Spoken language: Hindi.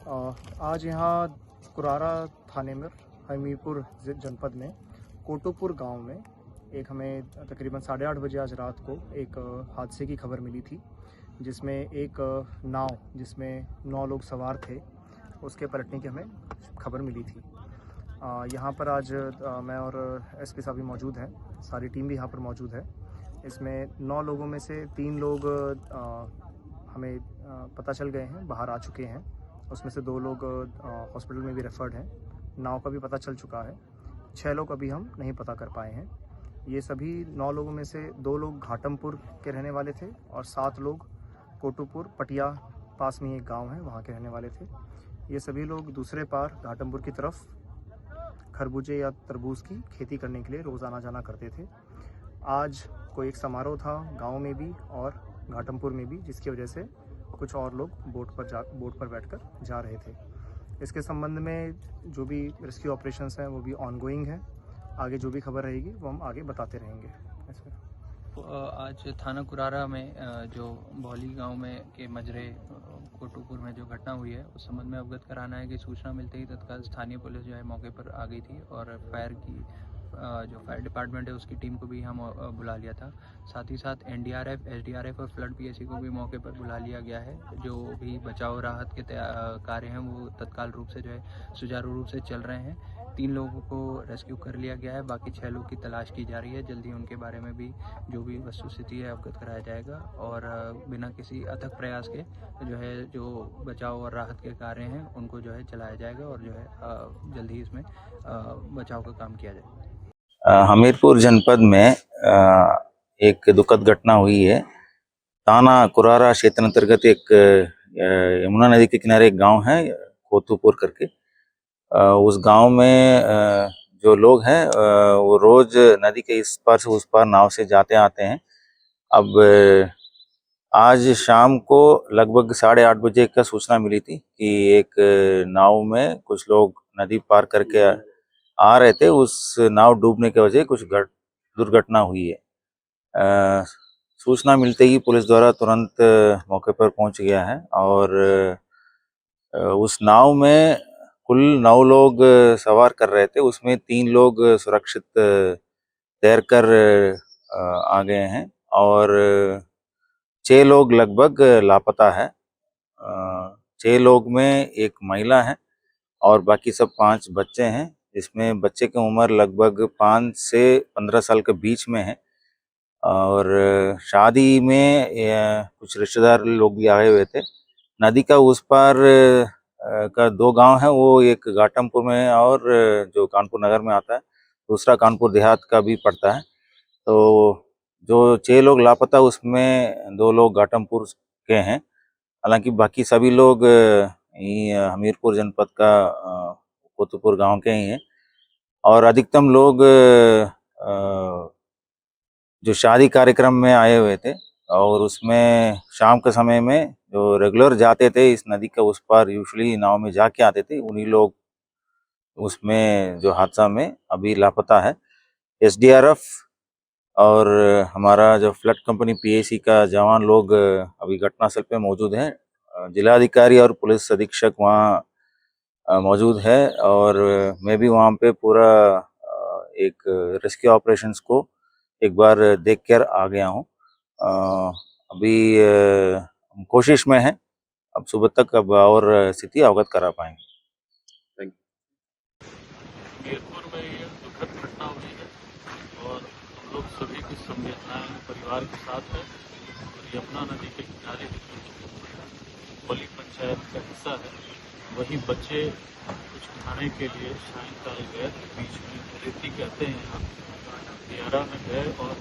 आज यहाँ कुरारा थाने में हमीरपुर जनपद में कोटोपुर गांव में एक हमें तकरीबन 8:30 बजे आज रात को एक हादसे की खबर मिली थी, जिसमें एक नाव जिसमें 9 लोग सवार थे उसके पलटने की हमें खबर मिली थी। यहाँ पर आज मैं और एसपी साहब भी मौजूद हैं, सारी टीम भी यहाँ पर मौजूद है। इसमें 9 लोगों में से 3 लोग हमें पता चल गए हैं, बाहर आ चुके हैं। उसमें से 2 लोग हॉस्पिटल में भी रेफर्ड हैं। नाव का भी पता चल चुका है। 6 लोग अभी हम नहीं पता कर पाए हैं। ये सभी 9 लोगों में से 2 लोग घाटमपुर के रहने वाले थे और 7 लोग कोटोपुर पटिया पास में एक गांव है वहाँ के रहने वाले थे। ये सभी लोग दूसरे पार घाटमपुर की तरफ खरबूजे या तरबूज की खेती करने के लिए रोज़ आना जाना करते थे। आज कोई एक समारोह था गांव में भी और घाटमपुर में भी, जिसकी वजह से कुछ और लोग बोट पर बैठकर जा रहे थे। इसके संबंध में जो भी रेस्क्यू ऑपरेशंस हैं वो भी ऑनगोइंग है। आगे जो भी खबर रहेगी वो हम आगे बताते रहेंगे। आज थाना कुरारा में जो भौली गांव में के मजरे कोटोपुर में जो घटना हुई है उस संबंध में अवगत कराना है कि सूचना मिलते ही तत्काल स्थानीय पुलिस जो है मौके पर आ गई थी और जो फायर डिपार्टमेंट है उसकी टीम को भी हम बुला लिया था। साथ ही साथ एनडीआरएफ, एसडीआरएफ और फ्लड पीएसी को भी मौके पर बुला लिया गया है। जो भी बचाव राहत के कार्य हैं वो तत्काल रूप से जो है सुचारू रूप से चल रहे हैं। 3 लोगों को रेस्क्यू कर लिया गया है, बाकी 6 लोग की तलाश की जा रही है। जल्दी उनके बारे में भी जो भी वस्तुस्थिति है अवगत कराया जाएगा और बिना किसी अथक प्रयास के जो बचाव और राहत के कार्य हैं उनको जो है चलाया जाएगा और जो है जल्द ही इसमें बचाव का काम किया जाएगा। हमीरपुर जनपद में एक दुखद घटना हुई है। थाना कुरारा क्षेत्र अंतर्गत एक यमुना नदी के किनारे एक गांव है कोतुपुर करके। उस गांव में जो लोग हैं वो रोज नदी के इस पार से उस पार नाव से जाते आते हैं। अब आज शाम को लगभग 8:30 बजे का सूचना मिली थी कि एक नाव में कुछ लोग नदी पार करके आ रहे थे। उस नाव डूबने की वजह कुछ दुर्घटना हुई है। सूचना मिलते ही पुलिस द्वारा तुरंत मौके पर पहुंच गया है और उस नाव में कुल 9 लोग सवार कर रहे थे। उसमें 3 लोग सुरक्षित तैरकर आ गए हैं और 6 लोग लगभग लापता है। 6 लोग में एक महिला है और बाकी सब 5 बच्चे हैं, जिसमें बच्चे की उम्र लगभग 5 से 15 साल के बीच में है। और शादी में कुछ रिश्तेदार लोग भी आए हुए थे। नदी का उस पार का 2 गांव है, वो एक घाटमपुर में और जो कानपुर नगर में आता है, दूसरा कानपुर देहात का भी पड़ता है। तो जो 6 लोग लापता उसमें 2 लोग घाटमपुर के हैं। हालांकि बाकी सभी लोग हमीरपुर जनपद का कोतुपुर गांव के ही हैं और अधिकतम लोग जो शादी कार्यक्रम में आए हुए थे और उसमें शाम के समय में जो रेगुलर जाते थे इस नदी के उस पार यूजुअली नाव में जाके आते थे, उन्हीं लोग उसमें जो हादसा में अभी लापता है। एसडीआरएफ और हमारा जो फ्लड कंपनी पीएसी का जवान लोग अभी घटनास्थल पे मौजूद हैं। जिलाधिकारी और पुलिस अधीक्षक वहाँ मौजूद है और मैं भी वहाँ पे पूरा एक रेस्क्यू ऑपरेशंस को एक बार देख कर आ गया हूँ। अभी कोशिश में है, अब सुबह तक अब और स्थिति अवगत करा पाएंगे। हमीरपुर में ये दुखद घटना हुई है और हम लोग सभी की संवेदनाएं परिवार के साथ है और यमुना नदी के किनारे भौली पंचायत का हिस्सा है। वही बच्चे कुछ खाने के लिए सायंकाल गए, बीच में रेती कहते हैं यहाँ दियारा में गए और